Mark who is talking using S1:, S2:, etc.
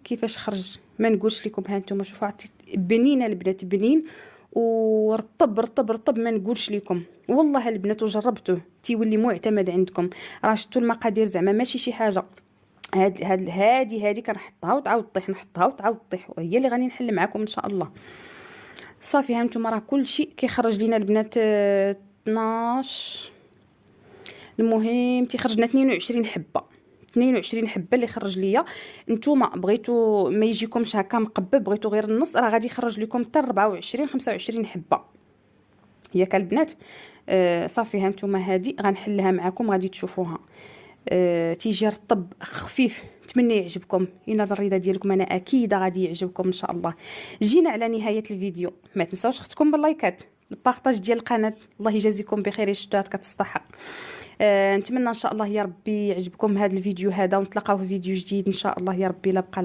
S1: كيفاش خرج. ما نقولش لكم، ها نتوما شوفوا بنينه البنات، بنين ورطب رطب رطب، ما نقولش لكم والله البنات. وجربتوه تيولي معتمد عندكم. راه شفتوا المقادير زعما ماشي شي حاجه. هادي كنحطها وتعاود طيح، نحطها وتعاود طيح، وهي اللي غادي نحل معكم ان شاء الله. صافي ها نتوما راه كلشي كيخرج لينا البنات 12. المهم تيخرج لنا 22 حبه، 22 حبه اللي خرج ليا. نتوما بغيتو ما يجيكمش هكا مقبب، بغيتو غير النص، راه غادي يخرج لكم حتى 24 25 حبه ياك البنات. صافي ها نتوما هادي غنحلها معكم غادي تشوفوها. تيجي رطب خفيف، نتمنى يعجبكم. الا الرضا ديالكم انا اكيد غادي يعجبكم ان شاء الله. جينا على نهايه الفيديو، ما تنساوش اختكم باللايكات، البارطاج ديال القناه. الله يجازيكم بخير، شتات كتستحق. نتمنى ان شاء الله يا ربي يعجبكم هذا الفيديو هذا، ونتلاقاو في فيديو جديد ان شاء الله يا ربي. لا بقى